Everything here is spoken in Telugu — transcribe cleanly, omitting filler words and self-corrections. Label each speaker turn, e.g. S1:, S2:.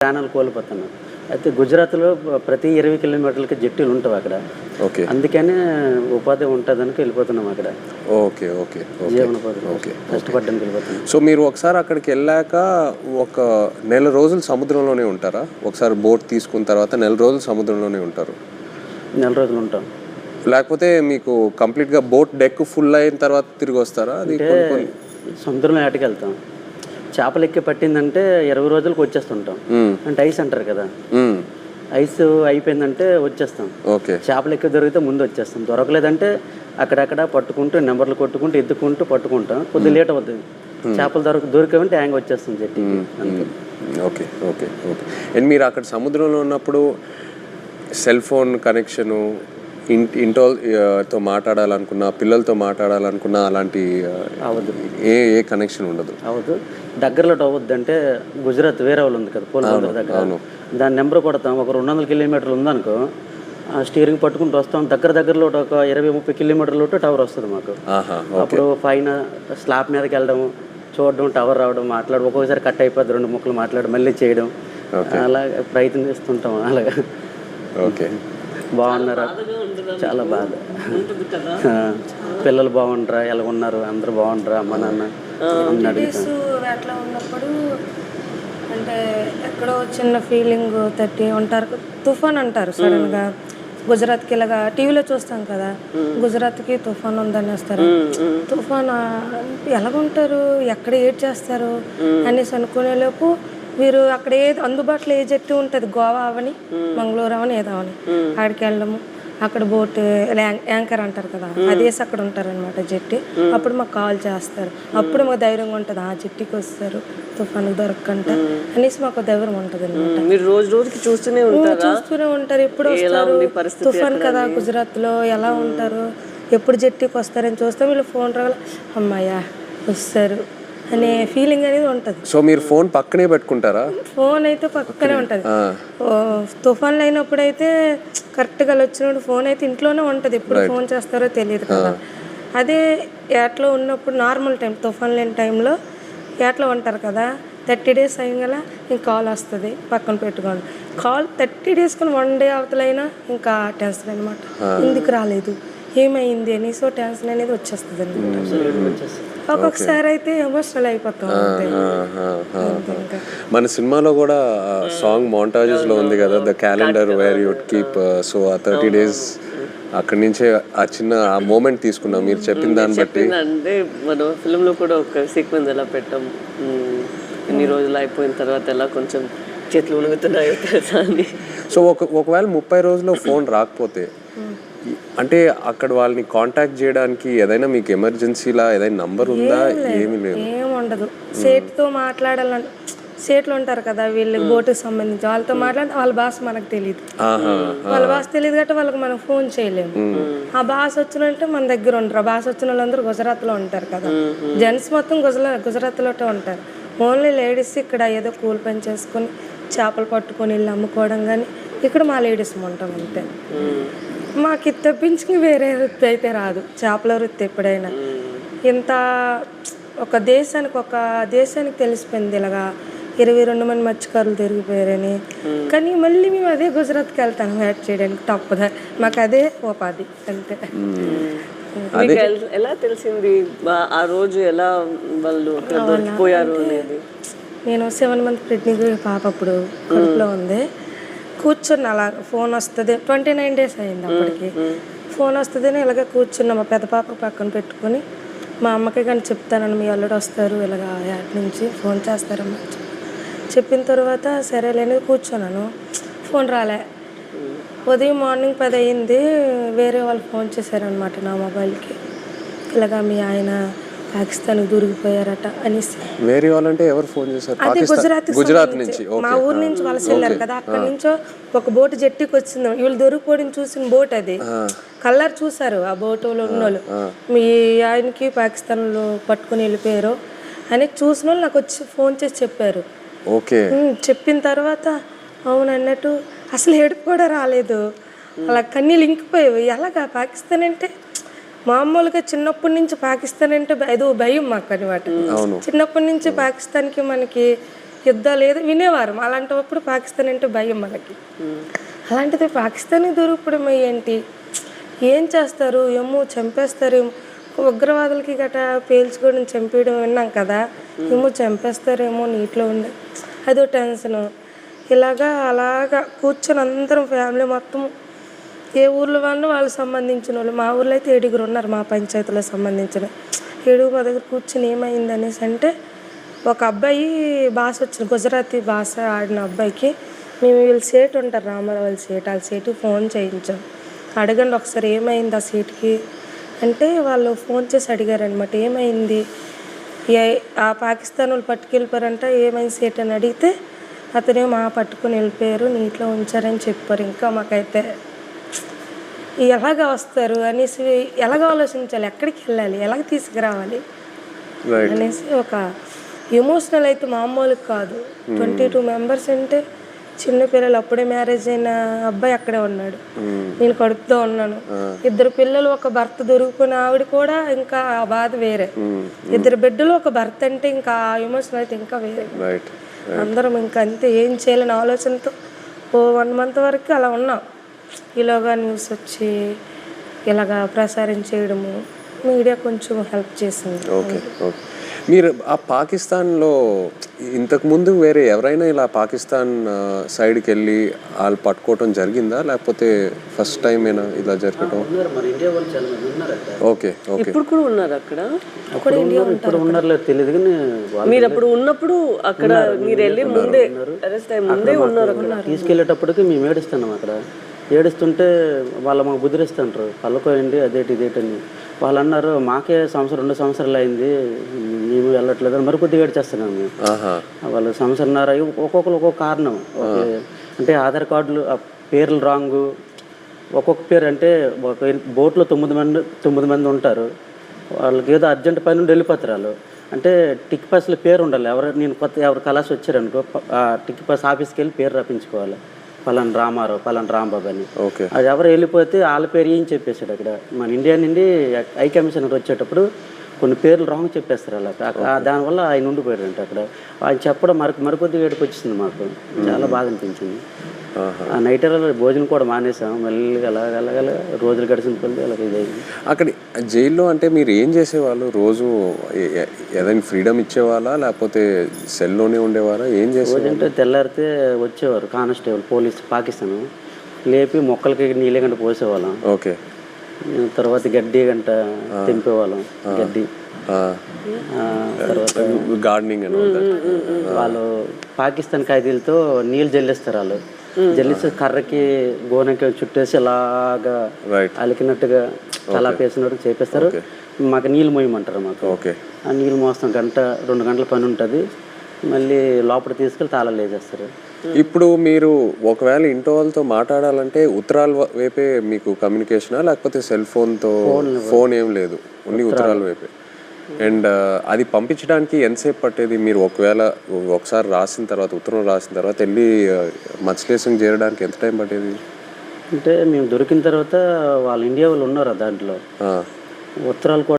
S1: ప్రాణాలు కోల్పోతున్నారు. అయితే గుజరాత్‌లో ప్రతి 20 కిలోమీటర్లకి జెట్టీలు ఉంటావు అక్కడ.
S2: ఓకే.
S1: అందుకనే ఉపాధి ఉంటదని వెళ్ళిపోతున్నాం అక్కడ.
S2: ఓకే. ఓకే. ఓకే.
S1: జీవనోపాధి
S2: ఓకే.
S1: కష్టపడడానికి వెళ్ళిపోతున్నాం.
S2: సో మీరు ఒకసారి అక్కడికెళ్ళాక ఒక నెల రోజులు సముద్రంలోనే ఉంటారా? ఒకసారి బోట్ తీసుకున్న తర్వాత నెల రోజులు సముద్రంలోనే ఉంటారు.
S1: నెల రోజులు ఉంటాం.
S2: లేకపోతే మీకు కంప్లీట్‌గా బోట్ డెక్ ఫుల్ అయిన తర్వాత తిరిగి వస్తారా? అది
S1: అంటే సముద్రంలో ఏటకెళ్తాం. చేపలు ఎక్కి పట్టిందంటే 20 రోజులకు వచ్చేస్తుంటాం. అంటే ఐస్ అంటారు కదా, ఐస్ అయిపోయిందంటే వచ్చేస్తాం.
S2: ఓకే.
S1: చేపలు ఎక్కి దొరికితే ముందు వచ్చేస్తాం. దొరకలేదంటే అక్కడక్కడ పట్టుకుంటూ నెంబర్లు కొట్టుకుంటూ ఎత్తుకుంటూ పట్టుకుంటాం. కొద్దిగా లేట్ అవుతుంది. చేపలు దొరికామంటే హ్యాంగ్ వచ్చేస్తాం జెట్టీకి.
S2: ఓకే. ఓకే. ఓకే. అండ్ మీరు అక్కడ సముద్రంలో ఉన్నప్పుడు సెల్ ఫోన్ కనెక్షను ఇంటితో మాట్లాడాలనుకున్నా, పిల్లలతో మాట్లాడాలనుకున్నా అలాంటి
S1: అవద్దు,
S2: ఏ కనెక్షన్ ఉండదు.
S1: అవద్దు. దగ్గరలో అవ్వద్దు. అంటే గుజరాత్ వేరే వాళ్ళు ఉంది కదా, పోలవరం దగ్గర, దాని నెంబర్ కొడతాం. ఒక 200 కిలోమీటర్లు ఉందనుకో, స్టీరింగ్ పట్టుకుంటూ వస్తాం. దగ్గరలో ఒక 20-30 కిలోమీటర్లు టవర్ వస్తుంది మాకు. అప్పుడు పైన స్లాబ్ మీదకి వెళ్ళడం, చూడడం, టవర్ రావడం, మాట్లాడడం. ఒక్కొక్కసారి కట్ అయిపోద్ది, 2 ముక్కలు మాట్లాడడం, మళ్ళీ చేయడం, అలా ప్రయత్నిస్తుంటాం. అలాగా.
S3: ఓకే.
S1: బాగున్నారా? చాలా బాధ. పిల్లలు బాగుంటారా, ఎలా ఉన్నారు, అందరూ బాగుంటారా, అమ్మ నాన్న
S4: అట్లా ఉన్నప్పుడు అంటే ఎక్కడో చిన్న ఫీలింగ్ తట్టి ఉంటారు. తుఫాన్ అంటారు సడన్గా. గుజరాత్కి ఇలాగా టీవీలో చూస్తాం కదా, గుజరాత్కి తుఫాన్ ఉందని వస్తారు. తుఫాన్ ఎలాగుంటారు, ఎక్కడ ఏడ్ చేస్తారు అనేసి అనుకునేలోపు వీరు అక్కడ ఏది అందుబాటులో ఏ జట్టు ఉంటుంది, గోవా అవని, మంగళూరు అవని, ఏదో అవని, అక్కడికి వెళ్ళడము. అక్కడ బోట్ యాంకర్ అంటారు కదా, అదేసి అక్కడ ఉంటారనమాట జట్టి. అప్పుడు మాకు కాల్ చేస్తారు. అప్పుడు మాకు ధైర్యంగా ఉంటుంది, ఆ జట్టికి వస్తారు తుఫాను దొరకంట అనేసి మాకు ధైర్యం ఉంటుంది అనమాట.
S3: మీరు రోజుకి చూస్తూనే
S4: ఉంటారు. ఎప్పుడు వస్తారు తుఫాన్ కదా, గుజరాత్లో ఎలా ఉంటారు, ఎప్పుడు జట్టికి వస్తారని చూస్తాం. వీళ్ళు ఫోన్ రావాలి, అమ్మాయ్యా వస్తారు అనే ఫీలింగ్ అనేది ఉంటుంది.
S2: సో మీరు ఫోన్ పక్కనే పెట్టుకుంటారా?
S4: ఫోన్ అయితే పక్కనే ఉంటుంది. తుఫాన్లు అయినప్పుడు అయితే కరెక్ట్గా వచ్చినప్పుడు ఫోన్ అయితే ఇంట్లోనే ఉంటుంది. ఎప్పుడు ఫోన్ చేస్తారో తెలియదు కదా. అదే ఏట్లో ఉన్నప్పుడు నార్మల్ టైం, తుఫాన్ లేని టైంలో ఏట్లో ఉంటారు కదా, 30 days అయ్యగల ఇంక కాల్ వస్తుంది, పక్కన పెట్టుకోండి. కాల్ 30 days కానీ 1 day అవతలైనా ఇంకా టెన్షన్ అనమాట. ఎందుకు రాలేదు, ఏమైంది అని. సో టెన్షన్ అనేది వచ్చేస్తుంది అనమాట. ఒక్కొక్కసారి అయితే ఎమోషనల్ అయిపోతాం.
S2: మన సినిమాలో కూడా సాంగ్ మోంటాజెస్ లో ఉంది కదా, the calendar where you'd keep. So ఆ 30 days అక్కడి నుంచే ఆ చిన్న ఆ మూమెంట్ తీసుకున్నాం మీరు చెప్పిన దాన్ని బట్టి.
S3: అంటే మనం ఫిల్మ్ లో కూడా ఒక సీక్వెన్స్ ఎలా పెట్టాం, ఎన్ని రోజులు అయిపోయిన తర్వాత ఎలా కొంచెం చేతులు ఉణుగుతున్నాయో తెలుసా అని. సో
S2: ఒకవేళ 30 రోజుల్లో ఫోన్ రాకపోతే, అంటే అక్కడ వాళ్ళని కాంటాక్ట్ చేయడానికి ఏదైనా మీకు ఎమర్జెన్సీలా ఏదైనా నంబర్ ఉందా? ఏమీ లేదు,
S4: ఏముండదు. సేట్తో మాట్లాడాలంటే, సేట్లు ఉంటారు కదా వీళ్ళకి బోటుకి సంబంధించి, వాళ్ళతో మాట్లాడితే వాళ్ళ భాష మనకు తెలియదు. వాళ్ళ భాష తెలియదు కాబట్టి వాళ్ళకి మనం ఫోన్ చేయలేము. ఆ భాష వచ్చినంటే మన దగ్గర ఉంటారు. ఆ భాష వచ్చిన వాళ్ళందరూ గుజరాత్లో ఉంటారు కదా, జెంట్స్ మొత్తం గుజరాత్లో ఉంటారు. ఓన్లీ లేడీస్ ఇక్కడ ఏదో కూలి పని చేసుకొని చేపలు పట్టుకొని వెళ్ళి అమ్ముకోవడం, కానీ ఇక్కడ మా లేడీస్ ఉంటాం అంతే. మాకు ఇది తప్పించి వేరే వృత్తి అయితే రాదు, చేపల వృత్తి. ఎప్పుడైనా ఇంత ఒక దేశానికి తెలిసిపోయింది ఇలాగా 22 మంది మత్స్యకారులు తిరిగిపోయారని. కానీ మళ్ళీ మేము అదే గుజరాత్కి వెళ్తాను వేట చేయడానికి, తప్పదా, మాకు అదే ఉపాధి అంతే.
S3: ఎలా తెలిసింది ఆ రోజు, ఎలా వాళ్ళు దొరికిపోయారు అనేది?
S4: నేను 7 months ప్రెగ్నెంట్ పాప అప్పుడు కడుపులో ఉంది. కూర్చున్న అలా ఫోన్ వస్తుంది, 29 days అయింది అప్పటికి. ఫోన్ వస్తుందని ఇలాగ కూర్చున్నా, మా పెద్ద పాప పక్కన పెట్టుకొని. మా అమ్మకి కానీ చెప్తానని, మీ అల్లుడు వస్తారు ఇలాగ యాడ్ నుంచి ఫోన్ చేస్తారమ్మా చెప్పిన తర్వాత సరేలేని కూర్చున్నాను. ఫోన్ రాలే. ఉదయం మార్నింగ్ 10 అయింది, వేరే వాళ్ళు ఫోన్ చేశారనమాట నా మొబైల్కి, ఇలాగా మీ ఆయన పాకిస్తాన్కి దొరికిపోయారట అనేసి.
S2: వేరే వాళ్ళంటే ఎవరు ఫోన్ చేశారు?
S4: అదే గుజరాత్ నుంచి, మా ఊరు నుంచి వలస వెళ్ళారు కదా, అక్కడి నుంచో ఒక బోటు జట్టికి వచ్చింది. వీళ్ళు దొరికిపోవడం చూసిన బోట్ అది, కలర్ చూసారు ఆ బోటులో ఉన్న వాళ్ళు, మీ ఆయనకి పాకిస్తాన్లో పట్టుకుని వెళ్ళిపోయారు అని చూసిన వాళ్ళు నాకు వచ్చి ఫోన్ చేసి చెప్పారు. చెప్పిన తర్వాత అవును అన్నట్టు అసలు ఏడుపు కూడా రాలేదు, అలా కన్నీళ్ళు ఇంకిపోయావు. ఎలాగా పాకిస్తాన్ అంటే మామూలుగా చిన్నప్పటి నుంచి పాకిస్తాన్ అంటే ఏదో భయం మాకు అనమాట. చిన్నప్పటి నుంచి పాకిస్తాన్కి మనకి యుద్ధాలు ఏదో వినేవారు. అలాంటప్పుడు పాకిస్తాన్ అంటే భయం మనకి. అలాంటిది పాకిస్తాన్కి దొరకడం ఏంటి, ఏం చేస్తారు ఏమో, చంపేస్తారేమో, ఉగ్రవాదులకి గట్రా పేల్చుకొని చంపేయడం విన్నాం కదా, ఏమో చంపేస్తారేమో నీటిలో ఉండే అదో టెన్షను. అలాగా కూర్చొని అందరం ఫ్యామిలీ మొత్తం ఏ ఊర్లో వాళ్ళకి సంబంధించిన వాళ్ళు, మా ఊర్లో అయితే 7 ఉన్నారు, మా పంచాయతీలో సంబంధించిన 7 మా దగ్గర కూర్చొని ఏమైంది అనేసి అంటే, ఒక అబ్బాయి భాష వచ్చిన గుజరాతీ భాష ఆడిన అబ్బాయికి మేము వీళ్ళ సేటు ఉంటారు రామారావు వాళ్ళ సేటు, వాళ్ళ సేటుకి ఫోన్ చేయించాం. అడగండి ఒకసారి ఏమైంది ఆ సీట్కి అంటే వాళ్ళు ఫోన్ చేసి అడిగారనమాట, ఏమైంది ఆ పాకిస్తాన్ వాళ్ళు పట్టుకెళ్ళిపోయారంట, ఏమైంది సీట్ అని అడిగితే అతనేమో పట్టుకుని వెళ్ళిపోయారు, నీటిలో ఉంచారని చెప్పారు. ఇంకా మాకైతే ఎలాగ వస్తారు అనేసి, ఎలాగ ఆలోచించాలి, ఎక్కడికి వెళ్ళాలి, ఎలాగ తీసుకురావాలి అనేసి ఒక ఎమోషనల్ అయితే మామూలుగా కాదు. 22 మెంబర్స్ అంటే చిన్నపిల్లలు, అప్పుడే మ్యారేజ్ అయిన అబ్బాయి అక్కడే ఉన్నాడు, నేను కడుపుతో ఉన్నాను, 2 పిల్లలు, ఒక భర్త దొరుకుకున్న ఆవిడ కూడా ఇంకా ఆ బాధ వేరే, 2 బిడ్డలు ఒక భర్త అంటే ఇంకా ఆ ఎమోషన్ అయితే ఇంకా వేరే. అందరం ఇంకా అంతే, ఏం చేయాలని ఆలోచనతో 1 మంత్ వరకు అలా ఉన్నాం. ఇలాగా న్యూస్ వచ్చి ఇలాగా ప్రసారం చేయడము, మీడియా కొంచెం హెల్ప్ చేసింది.
S2: Okay okay. మీరు ఆ పాకిస్తాన్లో ఇంతకుముందు వేరే ఎవరైనా ఇలా పాకిస్తాన్ సైడ్కి వెళ్ళి వాళ్ళు పట్టుకోవటం జరిగిందా, లేకపోతే ఫస్ట్ టైం అయినా ఇలా జరగటం?
S1: మరి ఇండియా వాళ్ళు చాలా మంది ఉన్నారట.
S2: Okay okay.
S3: ఇప్పుడు కూడా ఉన్నారు అక్కడ?
S1: ఇప్పుడు ఉన్నారో తెలియదు కానీ
S3: మీరు అప్పుడు ఉన్నప్పుడు అక్కడ మీరు వెళ్ళి ముందే అరెస్ట్ అయ్యి ముందే ఉన్నారు అక్కడ.
S1: తీసుకెళ్ళేటప్పటికి మేము ఏడుస్తున్నాం అక్కడ. ఏడుస్తుంటే వాళ్ళు మాకు బుద్ధిరిస్తుంటారు, పళ్ళకోయండి అదేటి ఇదేటని. వాళ్ళు అన్నారు మాకే 2 సంవత్సరాలు అయింది మేము వెళ్ళట్లేదు అని మరికొద్దిగా ఏడ్చేస్తున్నాం మేము. వాళ్ళు 1.5 సంవత్సరాలు ఒక్కొక్కరు ఒక్కొక్క కారణం. అంటే ఆధార్ కార్డులు పేర్లు రాంగు, ఒక్కొక్క పేరు అంటే ఒక బోట్లో 9 మంది ఉంటారు, వాళ్ళకి ఏదో అర్జెంట్ పని నుండి వెళ్ళిపోతారు వాళ్ళు. అంటే టిక్ పాస్లో పేరు ఉండాలి, నేను ఎవరు కలాసి వచ్చారనుకో ఆ టిక్ పాస్ ఆఫీస్కి వెళ్ళి పేరు రప్పించుకోవాలి, పలానా రామారావు పలానా రాంబాబు అని. అది ఎవరు వెళ్ళిపోతే వాళ్ళ పేరు ఏం చెప్పేశాడు అక్కడ. మన ఇండియా నుండి హై కమిషనర్ వచ్చేటప్పుడు కొన్ని పేర్లు రాంగ్ చెప్పేస్తారు అలా, దానివల్ల ఆయన ఉండిపోయాడంట అక్కడ. ఆయన చెప్పడం మరికొద్దిగా ఏడుపు వచ్చింది మాకు, చాలా బాధ అనిపించింది. ఆ నైట్ భోజనం కూడా మానేసాం, మళ్ళీ అలాగ రోజులు గడిచిన కొద్ది అలాగ ఇదైంది.
S2: అక్కడ జైల్లో అంటే మీరు ఏం చేసేవాళ్ళు? రోజు ఏదైనా ఫ్రీడమ్ ఇచ్చేవాళ్ళా, లేకపోతే సెల్లోనే ఉండేవారా? ఏం చేసేవాళ్ళు?
S1: అంటే తెల్లారితే వచ్చేవారు కానిస్టేబుల్ పోలీస్ పాకిస్తాన్, లేపి మొక్కలకి నీళ్ళ గంట పోసేవాళ్ళం.
S2: ఓకే.
S1: తర్వాత గడ్డి గంట తెంపేవాళ్ళం, గడ్డి. తర్వాత
S2: గార్డెనింగ్ అని
S1: వాళ్ళు పాకిస్తాన్ ఖైదీలతో నీళ్ళు జల్లిస్తారు, వాళ్ళు జల్లిస్తే కర్రకి గోనెకి చుట్టేసి ఇలాగా అలికినట్టుగా తలాపేసినట్టు చేపిస్తారు. మాకు నీళ్ళు మోయమంటారు మాకు. ఆ నీళ్ళు మోస్తాం, 1-2 గంటల పని ఉంటుంది, మళ్ళీ లోపల తీసుకెళ్ళి తాళాలు వేసేస్తారు.
S2: ఇప్పుడు మీరు ఒకవేళ ఇంట్లో వాళ్ళతో మాట్లాడాలంటే ఉత్తరాల వైపే మీకు కమ్యూనికేషనా, లేకపోతే సెల్ ఫోన్తో? ఫోన్ ఏం లేదు, ఓన్లీ ఉత్తరాల వైపే. అండ్ అది పంపించడానికి ఎంతసేపు పట్టేది? మీరు ఒకసారి రాసిన తర్వాత, ఉత్తరం రాసిన తర్వాత వెళ్ళి మత్స్యలేశం చేరడానికి ఎంత టైం పట్టేది?
S1: అంటే మేము దొరికిన తర్వాత వాళ్ళు ఇండియా వాళ్ళు ఉన్నారు దాంట్లో, ఉత్తరాలు కూడా